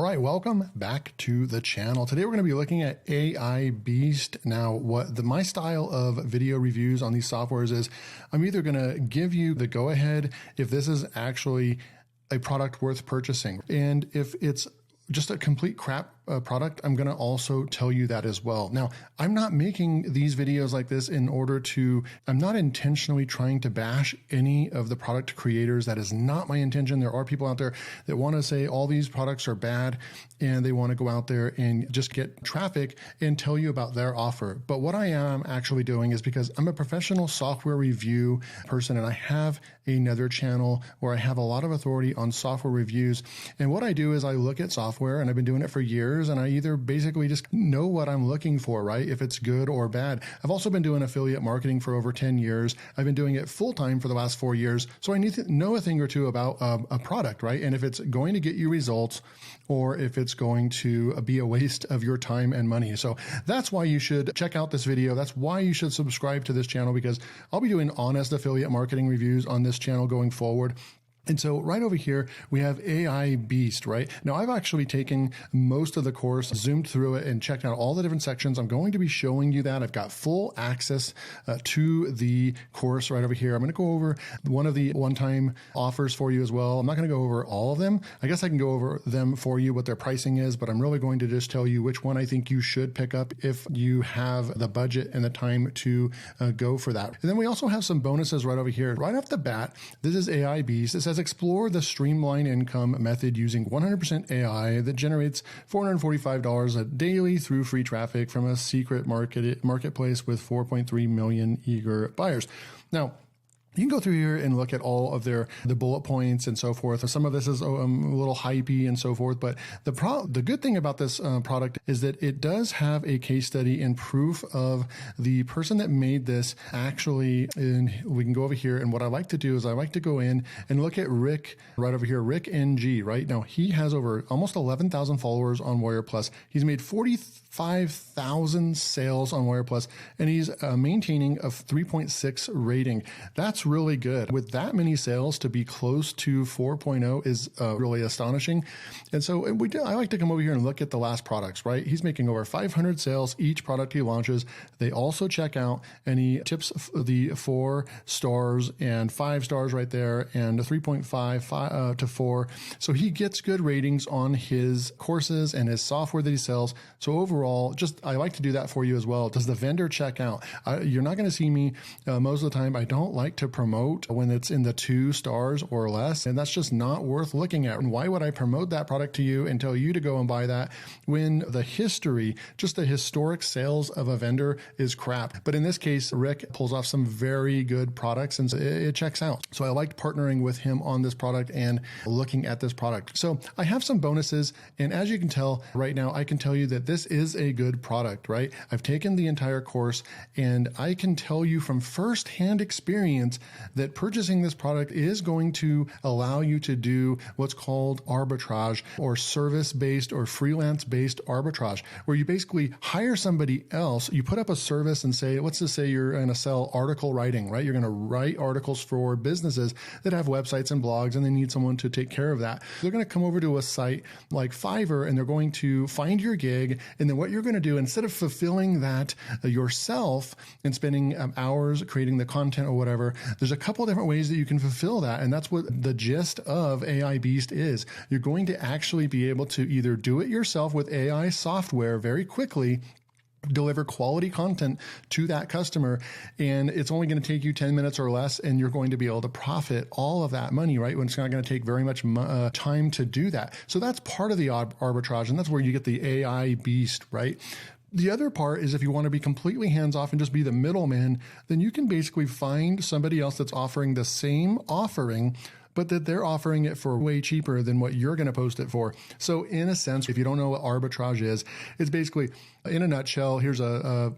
All right, welcome back to the channel. Today we're going to be looking at AI Beast. Now, my style of video reviews on these softwares is I'm either going to give you the go-ahead if this is actually a product worth purchasing. And if it's just a complete crap product, I'm going to also tell you that as well. Now, I'm not making these videos like this I'm not intentionally trying to bash any of the product creators. That is not my intention. There are people out there that want to say all these products are bad and they want to go out there and just get traffic and tell you about their offer. But what I am actually doing is because I'm a professional software review person and I have another channel where I have a lot of authority on software reviews. And what I do is I look at software, and I've been doing it for years, and I either basically just know what I'm looking for, right? If it's good or bad. I've also been doing affiliate marketing for over 10 years. I've been doing it full time for the last 4 years. So I need to know a thing or two about a product, right? And if it's going to get you results or if it's going to be a waste of your time and money. So that's why you should check out this video. That's why you should subscribe to this channel, because I'll be doing honest affiliate marketing reviews on this channel going forward. And so right over here, we have AI Beast, right? Now, I've actually taken most of the course, zoomed through it, and checked out all the different sections. I'm going to be showing you that. I've got full access to the course right over here. I'm going to go over one of the one-time offers for you as well. I'm not going to go over all of them. I guess I can go over them for you, what their pricing is, but I'm really going to just tell you which one I think you should pick up if you have the budget and the time to go for that. And then we also have some bonuses right over here. Right off the bat, this is AI Beast. It says explore the streamlined income method using 100% AI that generates $445 daily through free traffic from a secret marketplace with 4.3 million eager buyers. Now, you can go through here and look at all of the bullet points and so forth. Some of this is a little hypey and so forth, but the good thing about this product is that it does have a case study and proof of the person that made this actually. And we can go over here, and what I like to do is I like to go in and look at Rick right over here, Rick NG. Right now, he has over almost 11,000 followers on Warrior Plus. He's made 45,000 sales on Warrior Plus, and he's maintaining a 3.6 rating. That's really good. With that many sales, to be close to 4.0 is really astonishing. And so I like to come over here and look at the last products, right? He's making over 500 sales each product he launches. They also check out, and he tips the 4 stars and 5 stars right there, and a 3.5 to 4. So he gets good ratings on his courses and his software that he sells. So overall, I like to do that for you as well. Does the vendor check out? You're not going to see me most of the time. I don't like to promote when it's in the 2 stars or less, and that's just not worth looking at. And why would I promote that product to you and tell you to go and buy that when the historic sales of a vendor is crap? But in this case, Rick pulls off some very good products, and it checks out. So I liked partnering with him on this product and looking at this product. So I have some bonuses, and as you can tell right now, I can tell you that this is a good product, right? I've taken the entire course, and I can tell you from firsthand experience that purchasing this product is going to allow you to do what's called arbitrage, or service-based or freelance-based arbitrage, where you basically hire somebody else. You put up a service and say, let's just say you're going to sell article writing, right? You're going to write articles for businesses that have websites and blogs, and they need someone to take care of that. They're going to come over to a site like Fiverr, and they're going to find your gig. And then what you're going to do, instead of fulfilling that yourself and spending hours creating the content or whatever, there's a couple of different ways that you can fulfill that. And that's what the gist of AI Beast is. You're going to actually be able to either do it yourself with AI software very quickly, deliver quality content to that customer, and it's only going to take you 10 minutes or less, and you're going to be able to profit all of that money, right? When it's not going to take very much time to do that. So that's part of the arbitrage, and that's where you get the AI Beast, right? The other part is if you want to be completely hands-off and just be the middleman, then you can basically find somebody else that's offering the same offering, but that they're offering it for way cheaper than what you're going to post it for. So in a sense, if you don't know what arbitrage is, it's basically, in a nutshell, here's a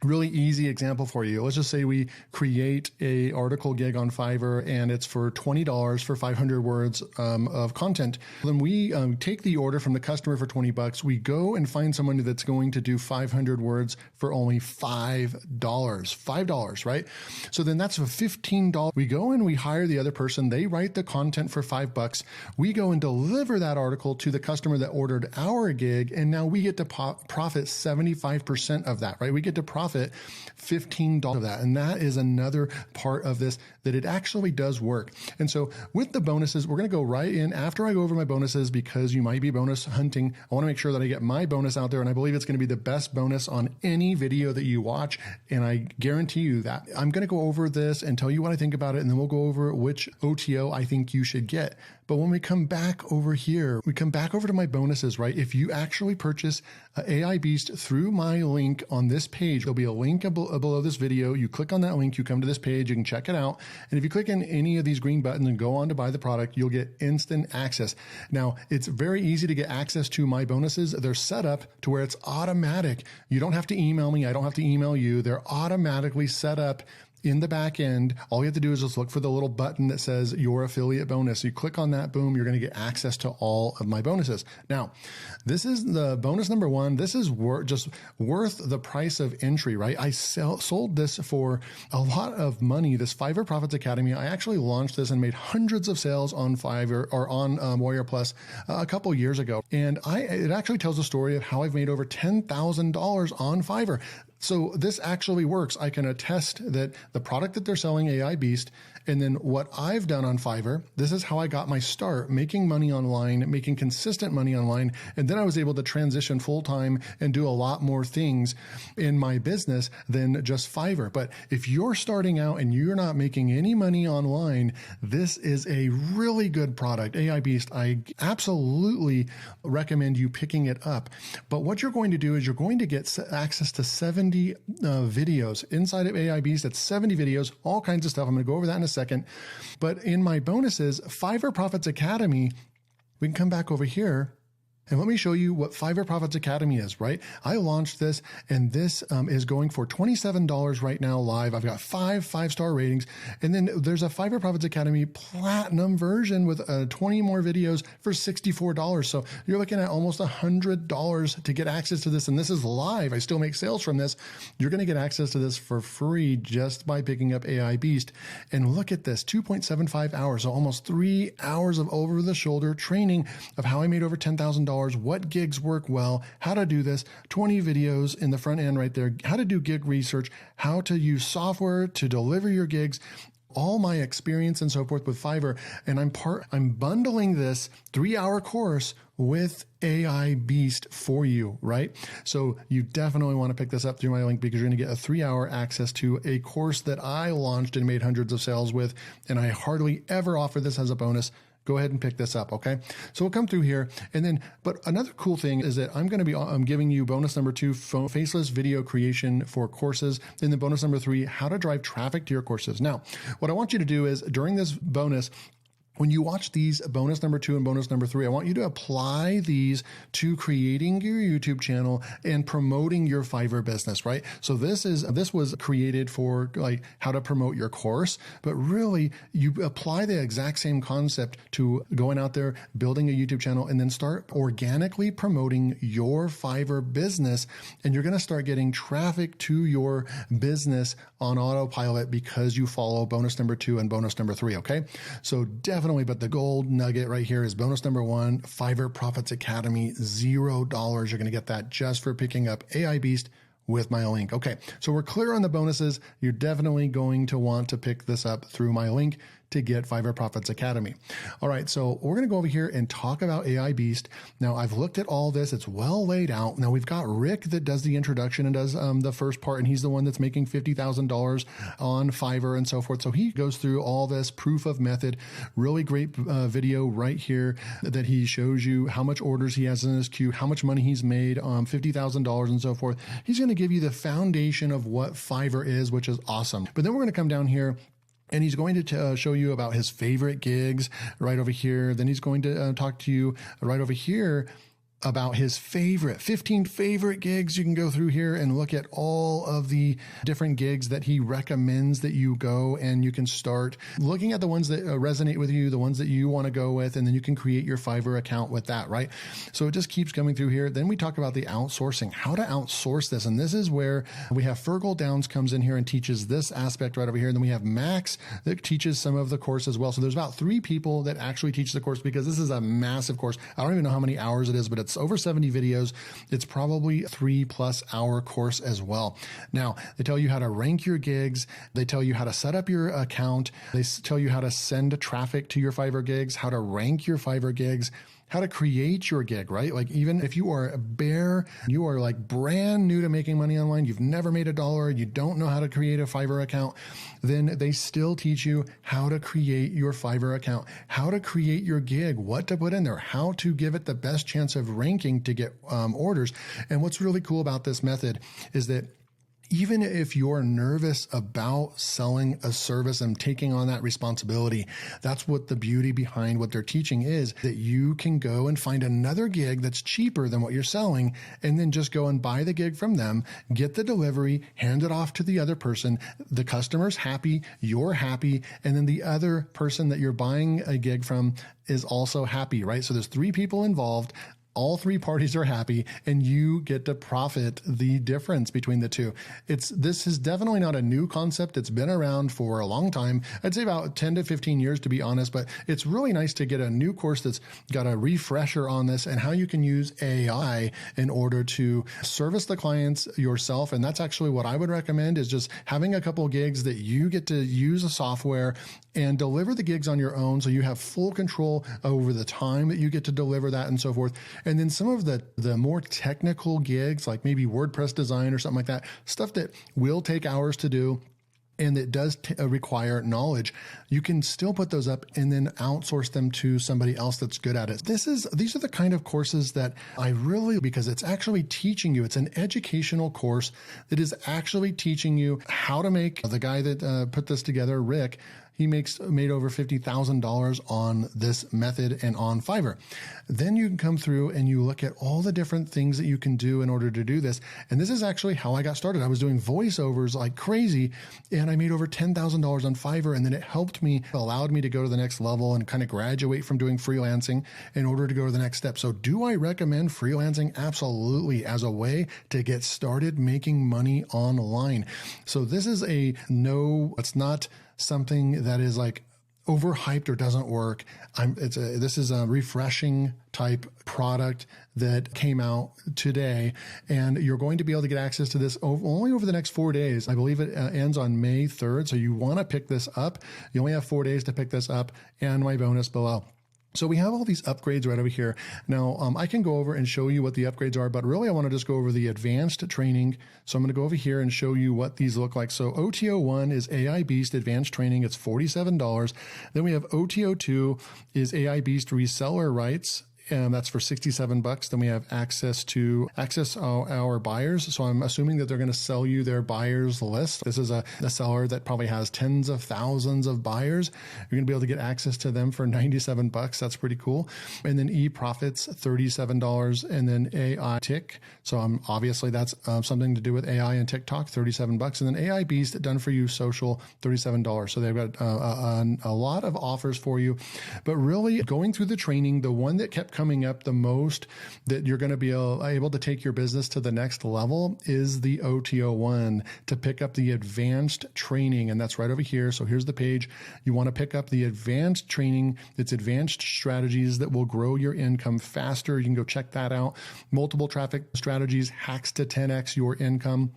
Really easy example for you. Let's just say we create a article gig on Fiverr and it's for $20 for 500 words of content. Then we take the order from the customer for $20. We go and find someone that's going to do 500 words for only $5, right? So then that's a $15. We go and we hire the other person. They write the content for $5. We go and deliver that article to the customer that ordered our gig. And now we get to profit 75% of that, right? We get to profit $15 of that. And that is another part of this, that it actually does work. And so with the bonuses, we're going to go right in after I go over my bonuses, because you might be bonus hunting. I want to make sure that I get my bonus out there. And I believe it's going to be the best bonus on any video that you watch. And I guarantee you that. I'm going to go over this and tell you what I think about it. And then we'll go over which OTO I think you should get. But when we come back over here, we come back over to my bonuses, right? If you actually purchase AI Beast through my link on this page, there'll be a link below this video. You click on that link, you come to this page, you can check it out. And if you click on any of these green buttons and go on to buy the product, you'll get instant access. Now, it's very easy to get access to my bonuses. They're set up to where it's automatic. You don't have to email me. I don't have to email you. They're automatically set up in the back end. All you have to do is just look for the little button that says your affiliate bonus. You click on that, boom, you're going to get access to all of my bonuses. Now, this is the bonus number one. This is just worth the price of entry, right? I sold this for a lot of money, this Fiverr Profits Academy. I actually launched this and made hundreds of sales on Fiverr or on Warrior Plus a couple years ago. And it actually tells a story of how I've made over $10,000 on Fiverr. So this actually works. I can attest that the product that they're selling, AI Beast, and then what I've done on Fiverr, this is how I got my start making money online, making consistent money online. And then I was able to transition full time and do a lot more things in my business than just Fiverr. But if you're starting out and you're not making any money online, this is a really good product. AI Beast, I absolutely recommend you picking it up. But what you're going to do is you're going to get access to 70 videos inside of AI Beast. That's 70 videos, all kinds of stuff. I'm going to go over that in a second. But in my bonuses, Fiverr Profits Academy, we can come back over here. And let me show you what Fiverr Profits Academy is, right? I launched this, and this is going for $27 right now live. I've got 5-star ratings. And then there's a Fiverr Profits Academy platinum version with 20 more videos for $64. So you're looking at almost $100 to get access to this. And this is live. I still make sales from this. You're going to get access to this for free just by picking up AI Beast. And look at this, 2.75 hours, so almost 3 hours of over-the-shoulder training of how I made over $10,000. What gigs work well, how to do this, 20 videos in the front end right there, how to do gig research, how to use software to deliver your gigs, all my experience and so forth with Fiverr. And I'm bundling this 3-hour course with AI Beast for you, right? So you definitely want to pick this up through my link, because you're going to get a 3-hour access to a course that I launched and made hundreds of sales with. And I hardly ever offer this as a bonus. Go ahead and pick this up, okay? So we'll come through here. And then, but another cool thing is that I'm going to be giving you bonus number 2, faceless video creation for courses. And then bonus number 3, how to drive traffic to your courses. Now, what I want you to do is during this bonus, when you watch these bonus number 2 and bonus number 3, I want you to apply these to creating your YouTube channel and promoting your Fiverr business, right? So this was created for like how to promote your course, but really you apply the exact same concept to going out there, building a YouTube channel, and then start organically promoting your Fiverr business. And you're going to start getting traffic to your business on autopilot because you follow bonus number 2 and bonus number 3, okay? So definitely, but the gold nugget right here is bonus number 1, Fiverr Profits Academy, $0. You're going to get that just for picking up AI Beast with my link. Okay, so we're clear on the bonuses. You're definitely going to want to pick this up through my link to get Fiverr Profits Academy. All right, so we're going to go over here and talk about AI Beast. Now, I've looked at all this. It's well laid out. Now, we've got Rick that does the introduction and does the first part, and he's the one that's making $50,000 on Fiverr and so forth. So he goes through all this proof of method. Really great video right here that he shows you how much orders he has in his queue, how much money he's made, $50,000 and so forth. He's going to give you the foundation of what Fiverr is, which is awesome. But then we're going to come down here, and he's going to show you about his favorite gigs right over here. Then he's going to talk to you right over here about his 15 favorite gigs. You can go through here and look at all of the different gigs that he recommends that you go, and you can start looking at the ones that resonate with you, the ones that you want to go with, and then you can create your Fiverr account with that, right? So it just keeps coming through here. Then we talk about the outsourcing, how to outsource this. And this is where we have Fergal Downs comes in here and teaches this aspect right over here. And then we have Max that teaches some of the course as well. So there's about 3 people that actually teach the course, because this is a massive course. I don't even know how many hours it is, but it's over 70 videos. It's probably 3+ hour course as well. Now, they tell you how to rank your gigs. They tell you how to set up your account. They tell you how to send traffic to your Fiverr gigs, how to rank your Fiverr gigs, how to create your gig, right? Like, even if you are you are like brand new to making money online, you've never made $1, you don't know how to create a Fiverr account, then they still teach you how to create your Fiverr account, how to create your gig, what to put in there, how to give it the best chance of ranking to get orders. And what's really cool about this method is that even if you're nervous about selling a service and taking on that responsibility, that's what the beauty behind what they're teaching is, that you can go and find another gig that's cheaper than what you're selling, and then just go and buy the gig from them, get the delivery, hand it off to the other person. The customer's happy, you're happy, and then the other person that you're buying a gig from is also happy, right? So there's 3 people involved. All 3 parties are happy, and you get to profit the difference between the two. This is definitely not a new concept. It's been around for a long time. I'd say about 10 to 15 years, to be honest, but it's really nice to get a new course that's got a refresher on this and how you can use AI in order to service the clients yourself. And that's actually what I would recommend, is just having a couple of gigs that you get to use a software and deliver the gigs on your own, so you have full control over the time that you get to deliver that and so forth. And then some of the more technical gigs, like maybe WordPress design or something like that, stuff that will take hours to do and that does require knowledge, you can still put those up and then outsource them to somebody else that's good at it. These are the kind of courses that I really, because it's actually teaching you, it's an educational course that is actually teaching you how to make. The guy that put this together, Rick, he made over $50,000 on this method and on Fiverr. Then you can come through and you look at all the different things that you can do in order to do this. And this is actually how I got started. I was doing voiceovers like crazy, and I made over $10,000 on Fiverr. And then it allowed me to go to the next level and kind of graduate from doing freelancing in order to go to the next step. So do I recommend freelancing? Absolutely, as a way to get started making money online. So this is it's not something that is like overhyped or doesn't work. This is a refreshing type product that came out today, and you're going to be able to get access to this only over the next 4 days. I believe it ends on May 3rd. So you want to pick this up. You only have 4 days to pick this up, and my bonus below. So we have all these upgrades right over here. Now, I can go over and show you what the upgrades are, but really I want to just go over the advanced training. So I'm going to go over here and show you what these look like. So OTO1 is AI Beast Advanced Training. It's $47. Then we have OTO2 is AI Beast Reseller Rights. That's for $67. Then we have access our buyers. So I'm assuming that they're going to sell you their buyers list. This is a seller that probably has tens of thousands of buyers. You're going to be able to get access to them for $97. That's pretty cool. And then eProfits, $37. And then AI Tick. So obviously that's something to do with AI and TikTok, $37. And then AI Beast Done For You Social, $37. So they've got a lot of offers for you. But really, going through the training, the one that kept coming up the most that you're going to be able to take your business to the next level is the OTO1, to pick up the advanced training. And that's right over here. So here's the page. You want to pick up the advanced training. It's advanced strategies that will grow your income faster. You can go check that out. Multiple traffic strategies, hacks to 10x your income.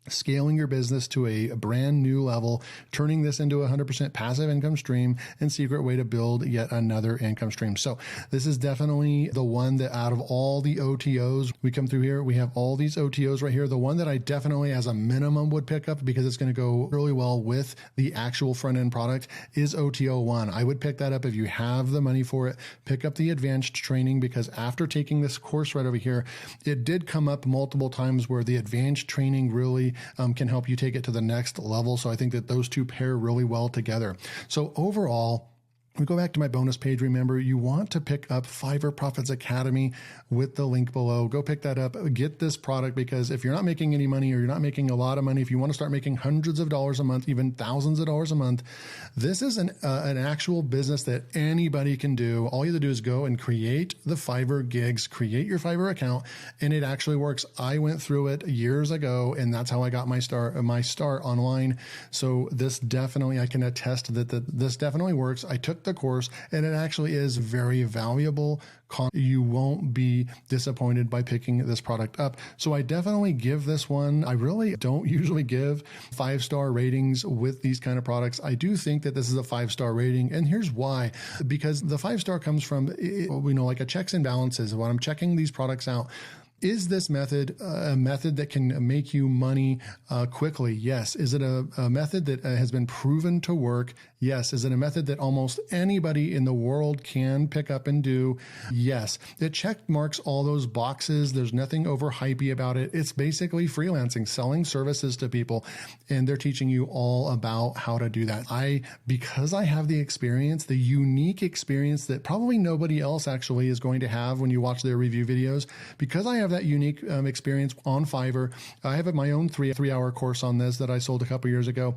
Scaling your business to a brand new level, turning this into a 100% passive income stream, and secret way to build yet another income stream. So this is definitely the one that out of all the OTOs, we come through here, we have all these OTOs right here. The one that I definitely as a minimum would pick up, because it's going to go really well with the actual front end product, is OTO1. I would pick that up if you have the money for it. Pick up the advanced training, because after taking this course right over here, it did come up multiple times where the advanced training really can help you take it to the next level. So I think that those two pair really well together. So overall, We go back to my bonus page. Remember, you want to pick up Fiverr Profits Academy with the link below. Go pick that up. Get this product, because if you're not making any money or you're not making a lot of money, if you want to start making hundreds of dollars a month, even thousands of dollars a month, this is an actual business that anybody can do. All you have to do is go and create the Fiverr gigs, create your Fiverr account, and it actually works. I went through it years ago, and that's how I got my start online. So this definitely, I can attest that this definitely works. I took the course, and it actually is very valuable. You won't be disappointed by picking this product up. So I definitely give this one. I really don't usually give 5-star ratings with these kind of products. I do think that this is a 5-star rating, and here's why. Because the 5-star comes from, like a checks and balances. When I'm checking these products out, is this method a method that can make you money quickly? Yes. Is it a method that has been proven to work? Yes. Is it a method that almost anybody in the world can pick up and do? Yes. It check marks all those boxes. There's nothing overhypey about it. It's basically freelancing, selling services to people, and they're teaching you all about how to do that. Because I have the experience, the unique experience that probably nobody else actually is going to have when you watch their review videos, because I have that unique experience on Fiverr. I have my own three-hour course on this that I sold a couple years ago.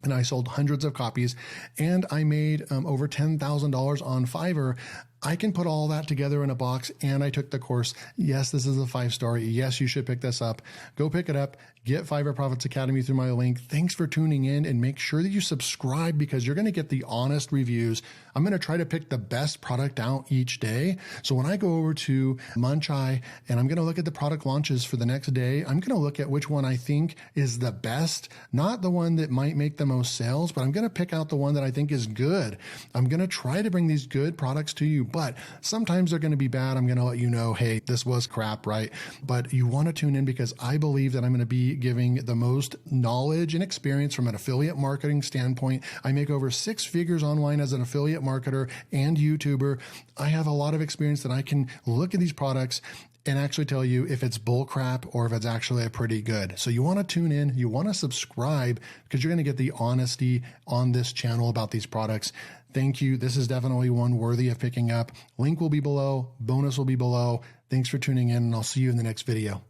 And I sold hundreds of copies, and I made over $10,000 on Fiverr. I can put all that together in a box, and I took the course. Yes, this is a 5-star. Yes, you should pick this up. Go pick it up. Get Fiverr Profits Academy through my link. Thanks for tuning in, and make sure that you subscribe, because you're going to get the honest reviews. I'm going to try to pick the best product out each day. So when I go over to Munchai and I'm going to look at the product launches for the next day, I'm going to look at which one I think is the best, not the one that might make the most sales, but I'm going to pick out the one that I think is good. I'm going to try to bring these good products to you, but sometimes they're going to be bad. I'm going to let you know, hey, this was crap, right? But you want to tune in, because I believe that I'm going to be giving the most knowledge and experience from an affiliate marketing standpoint. I make over 6 figures online as an affiliate marketer and YouTuber. I have a lot of experience that I can look at these products and actually tell you if it's bull crap or if it's actually pretty good. So you want to tune in, you want to subscribe, because you're going to get the honesty on this channel about these products. Thank you. This is definitely one worthy of picking up. Link will be below. Bonus will be below. Thanks for tuning in, and I'll see you in the next video.